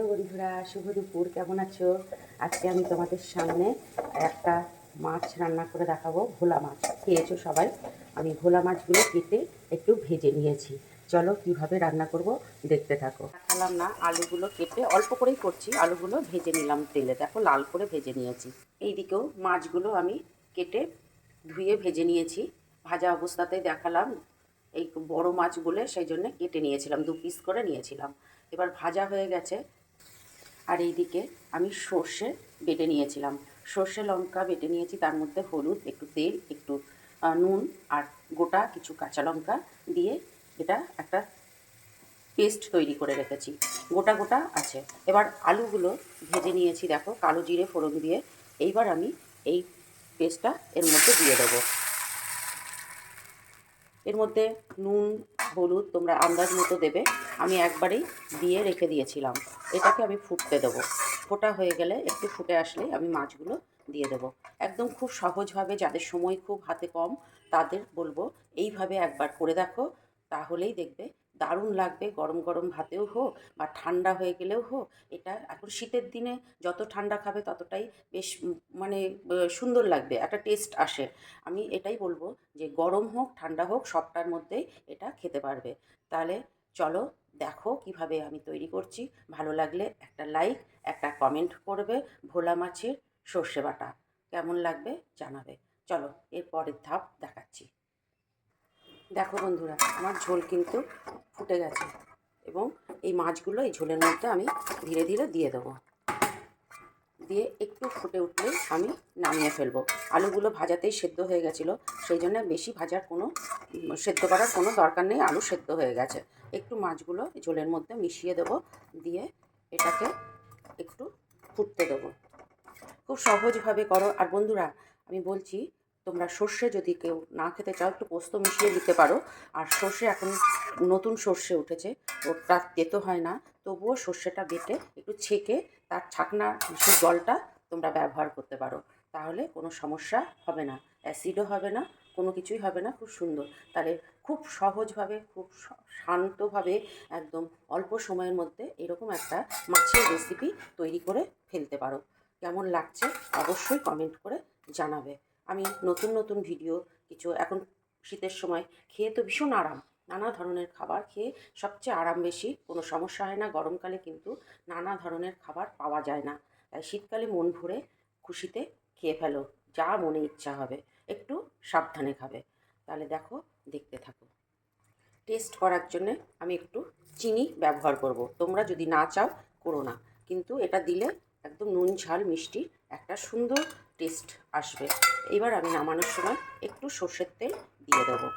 বন্ধুরা, শুভ দুপুর। কেমন আছো? আজকে আমি তোমাদের সামনে একটা মাছ রান্না করে দেখাবো। ভোলা মাছ খেয়েছো সবাই। আমি ভোলা মাছগুলো কেটে একটু ভেজে নিয়েছি। চলো কিভাবে রান্না করব দেখতে থাকো। দেখালাম না, আলুগুলো কেটে অল্প করেই করছি, আলুগুলো ভেজে নিলাম তেলে। দেখো লাল করে ভেজে নিয়েছি। এইদিকেও মাছগুলো আমি কেটে ধুয়ে ভেজে নিয়েছি। ভাজা অবস্থাতেই দেখালাম। এই বড় মাছগুলো সেই জন্য কেটে নিয়েছিলাম, 2 পিস করে নিয়েছিলাম। এবার ভাজা হয়ে গেছে। আর এইদিকে আমি সর্ষে বেটে নিয়েছিলাম, সর্ষে লঙ্কা বেটে নিয়েছি, তার মধ্যে হলুদ, একটু তেল, একটু নুন আর গোটা কিছু কাঁচা লঙ্কা দিয়ে এটা একটা পেস্ট তৈরি করে রেখেছি। গোটা গোটা আছে। এবার আলুগুলো ভেজে নিয়েছি, দেখো কালো জিরে ফোড়ন দিয়ে। এইবার আমি এই পেস্টটা এর মধ্যে দিয়ে দেবো। এর মধ্যে নুন হলুদ তোমরা আন্দাজ মতো দেবে। আমি একবারেই দিয়ে রেখে দিয়েছিলাম। এটাকে আমি ফুটতে দেবো। ফোটা হয়ে গেলে, একটু ফুটে আসলে আমি মাছগুলো দিয়ে দেবো। একদম খুব সহজভাবে, যাদের সময় খুব হাতে কম তাদের বলবো এইভাবে একবার করে দেখো, তাহলেই দেখবে দারুণ লাগবে। গরম গরম ভাতেও হোক বা ঠান্ডা হয়ে গেলেও হোক। এটা এখন শীতের দিনে যত ঠান্ডা খাবে ততটাই বেশ মানে সুন্দর লাগবে, একটা টেস্ট আসে। আমি এটাই বলবো যে গরম হোক ঠান্ডা হোক সবটার মধ্যেই এটা খেতে পারবে। তাহলে চলো দেখো কিভাবে আমি তৈরি করছি। ভালো লাগলে একটা লাইক, একটা কমেন্ট করবে। ভোলা মাছের সর্ষে বাটা কেমন লাগবে জানাবে। চলো এর পরের ধাপ দেখাচ্ছি। দেখো বন্ধুরা, আমার ঝোল কিন্তু ফুটে গেছে এবং এই মাছগুলো এই ঝোলের মধ্যে আমি ধীরে ধীরে দিয়ে দেবো। দিয়ে একটু ফুটে উঠলেই আমি নামিয়ে ফেলবো। আলুগুলো ভাজাতেই সেদ্ধ হয়ে গেছিলো, সেই জন্য বেশি ভাজার কোনো সেদ্ধ করার কোনো দরকার নেই, আলু সেদ্ধ হয়ে গেছে। একটু মাছগুলো ঝোলের মধ্যে মিশিয়ে দেবো, দিয়ে এটাকে একটু ফুটতে দেবো। খুব সহজভাবে করো। আর বন্ধুরা আমি বলছি, তোমরা সর্ষে যদি কেউ না খেতে চাও একটু পোস্ত মিশিয়ে দিতে পারো। আর সর্ষে এখন নতুন সর্ষে উঠেছে, ওটা তেতো হয় না, তবুও সর্ষেটা বেটে একটু ছেঁকে তার ছাকনা সে জলটা তোমরা ব্যবহার করতে পারো। তাহলে কোনো সমস্যা হবে না, অ্যাসিডও হবে না, কোনো কিছুই হবে না। খুব সুন্দর। তাহলে খুব সহজভাবে, খুব শান্তভাবে, একদম অল্প সময়ের মধ্যে এরকম একটা মাছের রেসিপি তৈরি করে ফেলতে পারো। কেমন লাগছে অবশ্যই কমেন্ট করে জানাবে। আমি নতুন নতুন ভিডিও কিছু এখন শীতের সময় খেয়ে তো ভীষণ আরাম। নানা ধরনের খাবার খেয়ে সবচেয়ে আরাম বেশি, কোনো সমস্যা হয় না। গরমকালে কিন্তু নানা ধরনের খাবার পাওয়া যায় না, তাই শীতকালে মন ভরে খুশিতে খেয়ে ফেলো, যা মনে ইচ্ছা হবে। একটু সাবধানে খাবে। তাহলে দেখো, দেখতে থাকো। টেস্ট করার জন্যে আমি একটু চিনি ব্যবহার করব। তোমরা যদি না চাও করো না, কিন্তু এটা দিলে একদম নুন ঝাল মিষ্টি একটা সুন্দর টেস্ট আসবে। এবার আমি নামানোর সময় একটু সর্ষের তেল দিয়ে দেবো।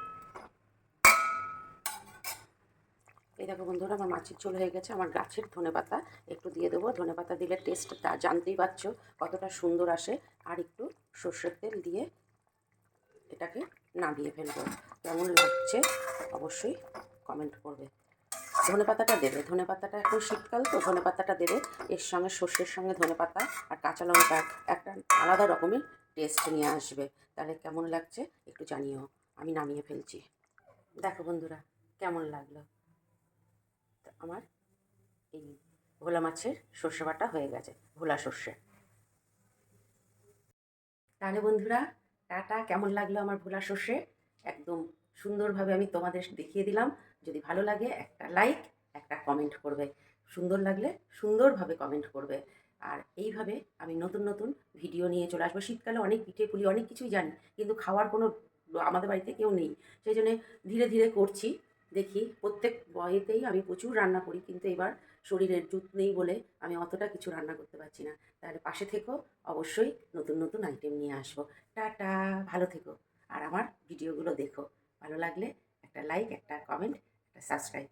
এই দেখো বন্ধুরা, আমার মাছের ঝোল হয়ে গেছে। আমার গাছের ধনেপাতা একটু দিয়ে দেবো। ধনেপাতা দিলে টেস্ট তা জানতেই পারছো কতটা সুন্দর আসে। আর একটু সর্ষের তেল দিয়ে এটাকে নামিয়ে ফেলবো। কেমন লাগছে অবশ্যই কমেন্ট করবে। ধনেপাতাটা দেবে, ধনেপাতাটা এখন শীতকাল তো ধনেপাতাটা দেবে। এর সঙ্গে সর্ষের সঙ্গে ধনেপাতা আর কাঁচা লঙ্কা একটা আলাদা রকমের টেস্ট নিয়ে আসবে। তাহলে কেমন লাগছে একটু জানিও। আমি নামিয়ে ফেলছি। দেখো বন্ধুরা, কেমন লাগলো আমার এই ভোলা মাছের সর্ষে বাটা হয়ে গেছে, ভোলা সর্ষে। তাহলে বন্ধুরা, টাটা। কেমন লাগলো আমার ভোলা সর্ষে? একদম সুন্দরভাবে আমি তোমাদের দেখিয়ে দিলাম। যদি ভালো লাগে একটা লাইক, একটা কমেন্ট করবে। সুন্দর লাগলে সুন্দরভাবে কমেন্ট করবে। আর এইভাবে আমি নতুন নতুন ভিডিও নিয়ে চলে আসবো। শীতকালে অনেক পিঠে পুলি অনেক কিছুই জানি, কিন্তু খাওয়ার কোনো আমাদের বাড়িতে কেউ নেই। সেই জন্যে ধীরে ধীরে করছি। দেখি, প্রত্যেক বয়েতেই আমি প্রচুর রান্না করি, কিন্তু এবার শরীরের জুত নেই বলে আমি অতটা কিছু রান্না করতে পারছি না। তাহলে পাশে থেকো, অবশ্যই নতুন নতুন আইটেম নিয়ে আসবো। টাটা, ভালো থেকো। আর আমার ভিডিওগুলো দেখো। ভালো লাগলে একটা লাইক, একটা কমেন্ট, একটা সাবস্ক্রাইব।